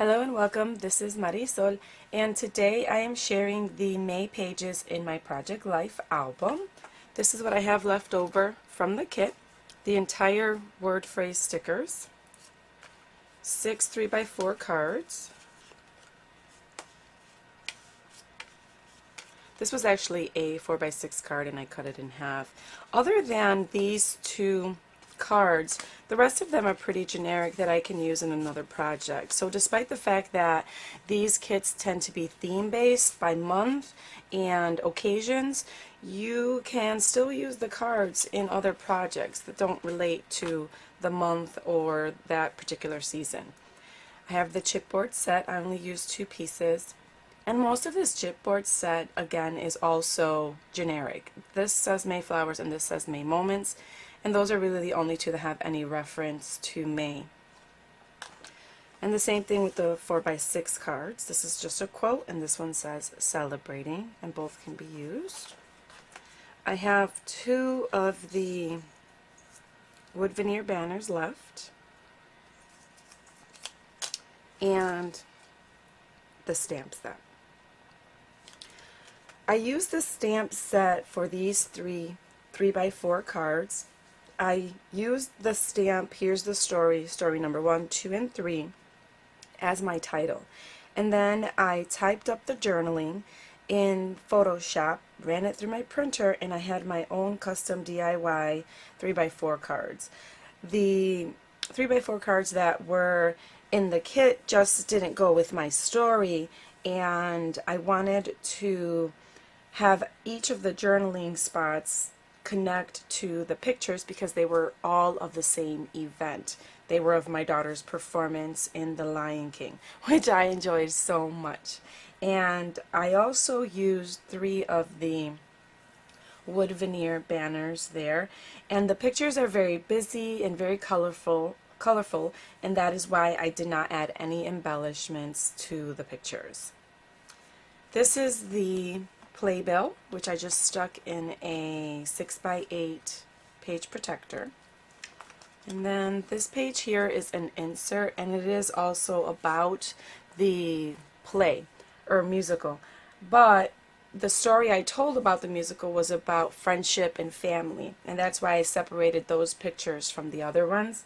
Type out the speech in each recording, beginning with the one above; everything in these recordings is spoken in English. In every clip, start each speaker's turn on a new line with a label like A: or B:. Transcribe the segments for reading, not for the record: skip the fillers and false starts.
A: Hello and welcome. This is Marisol, and today I am sharing the May pages in my Project Life album. This is what I have left over from the kit. The entire word phrase stickers, 6 3x4 cards. This was actually a 4x6 card and I cut it in half. Other than these two cards, the rest of them are pretty generic that I can use in another project. So despite the fact that these kits tend to be theme based by month and occasions, you can still use the cards in other projects that don't relate to the month or that particular season. I have the chipboard set. I only used 2 pieces. And most of this chipboard set, again, is also generic. This says May Flowers and this says May Moments. And those are really the only two that have any reference to May. And the same thing with the 4x6 cards. This is just a quote, and this one says Celebrating, and both can be used. I have 2 of the wood veneer banners left. And the stamp set. I used the stamp set for these 3x4 cards. I used the stamp, Here's the Story, story number 1, 2, and 3, as my title. And then I typed up the journaling in Photoshop, ran it through my printer, and I had my own custom DIY 3x4 cards. The 3x4 cards that were in the kit just didn't go with my story, and I wanted to have each of the journaling spots connect to the pictures because they were all of the same event. They were of my daughter's performance in The Lion King, which I enjoyed so much. And I also used 3 of the wood veneer banners there, and the pictures are very busy and very colorful, and that is why I did not add any embellishments to the pictures. This is the playbill, which I just stuck in a 6x8 page protector. And then this page here is an insert, and it is also about the play or musical. But the story I told about the musical was about friendship and family, and that's why I separated those pictures from the other ones.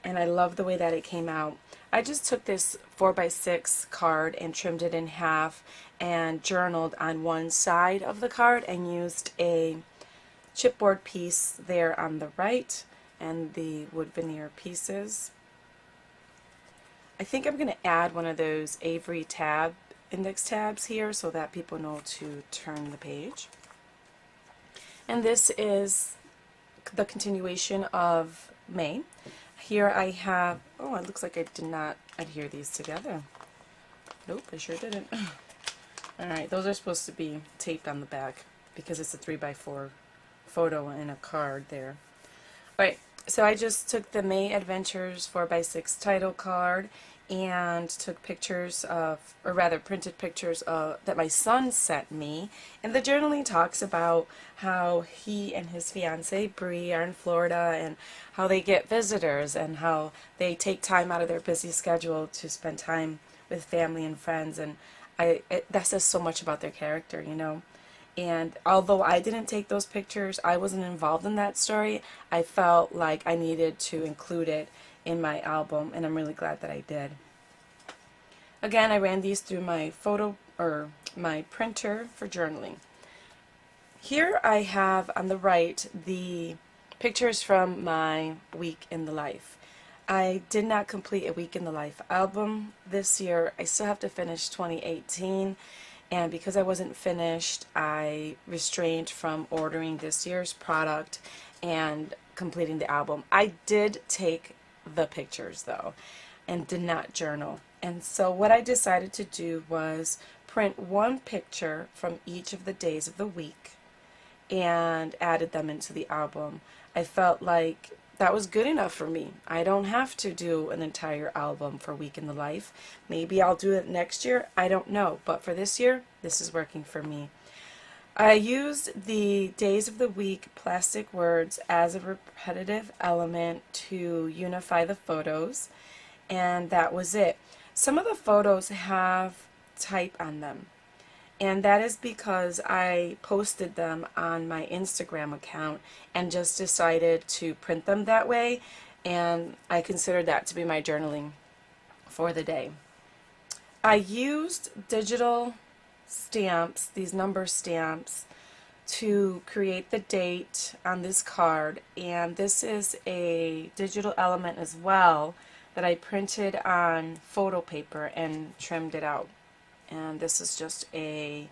A: And I love the way that it came out. I just took this 4x6 card and trimmed it in half and journaled on one side of the card and used a chipboard piece there on the right and the wood veneer pieces. I think I'm going to add one of those Avery index tabs here so that people know to turn the page. And this is the continuation of May. Here I have, oh, it looks like I did not adhere these together. Nope, I sure didn't. Alright, those are supposed to be taped on the back because it's a 3x4 photo and a card there. Alright, so I just took the May Adventures 4x6 title card and took pictures of, or rather printed pictures that my son sent me. And the journaling talks about how he and his fiancee Bree are in Florida and how they get visitors and how they take time out of their busy schedule to spend time with family and friends. And that says so much about their character, you know. And although I didn't take those pictures, I wasn't involved in that story, I felt like I needed to include it in my album, and I'm really glad that I did. Again, I ran these through my my printer for journaling. Here I have on the right the pictures from my week in the life. I did not complete a week in the life album this year. I still have to finish 2018, and because I wasn't finished, I restrained from ordering this year's product and completing the album. I did take the pictures though and did not journal, and so what I decided to do was print one picture from each of the days of the week and added them into the album. I felt like that was good enough for me. I don't have to do an entire album for Week in the Life. Maybe I'll do it next year, I don't know, but for this year this is working for me. I used the days of the week plastic words as a repetitive element to unify the photos, and that was it. Some of the photos have type on them, and that is because I posted them on my Instagram account and just decided to print them that way, and I considered that to be my journaling for the day. I used digital stamps, these number stamps, to create the date on this card, and this is a digital element as well that I printed on photo paper and trimmed it out. And this is just a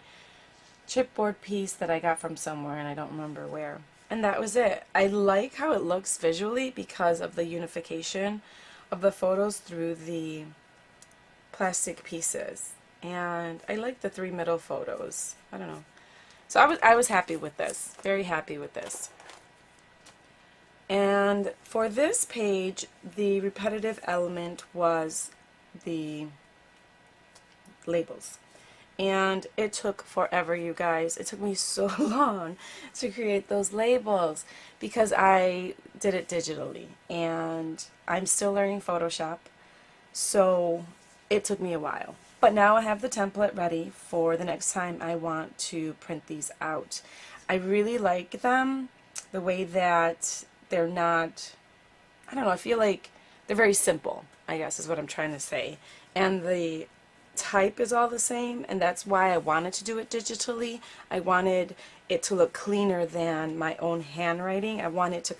A: chipboard piece that I got from somewhere, and I don't remember where. And that was it. I like how it looks visually because of the unification of the photos through the plastic pieces. And I like the 3 middle photos. I don't know. So I was happy with this. Very happy with this. And for this page, the repetitive element was the labels. And it took forever, you guys. It took me so long to create those labels because I did it digitally, and I'm still learning Photoshop, so it took me a while. But now I have the template ready for the next time I want to print these out. I really like them, the way that they're not, I don't know, I feel like they're very simple, I guess is what I'm trying to say. And the type is all the same, and that's why I wanted to do it digitally. I wanted it to look cleaner than my own handwriting. I wanted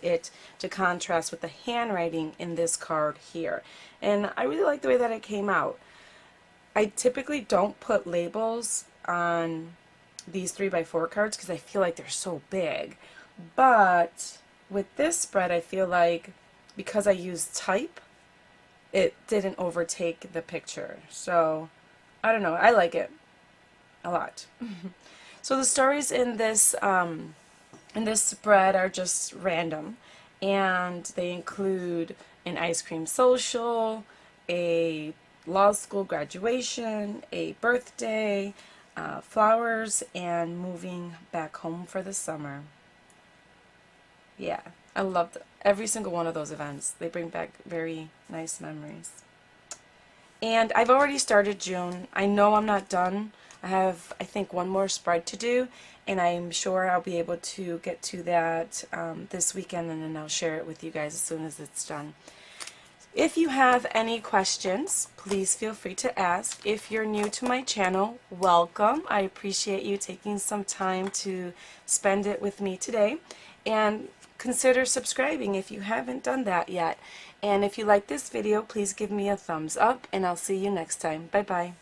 A: it to contrast with the handwriting in this card here, and I really like the way that it came out. I typically don't put labels on these 3x4 cards because I feel like they're so big, but with this spread I feel like because I used type, it didn't overtake the picture. So I don't know, I like it a lot. So the stories in this spread are just random, and they include an ice cream social, a law school graduation, a birthday, flowers, and moving back home for the summer. Yeah, I loved every single one of those events. They bring back very nice memories. And I've already started June. I know I'm not done. I have, I think, one more spread to do, and I'm sure I'll be able to get to that this weekend, and then I'll share it with you guys as soon as it's done. If you have any questions, please feel free to ask. If you're new to my channel, welcome. I appreciate you taking some time to spend it with me today, and consider subscribing if you haven't done that yet. And if you like this video, please give me a thumbs up, and I'll see you next time. Bye bye.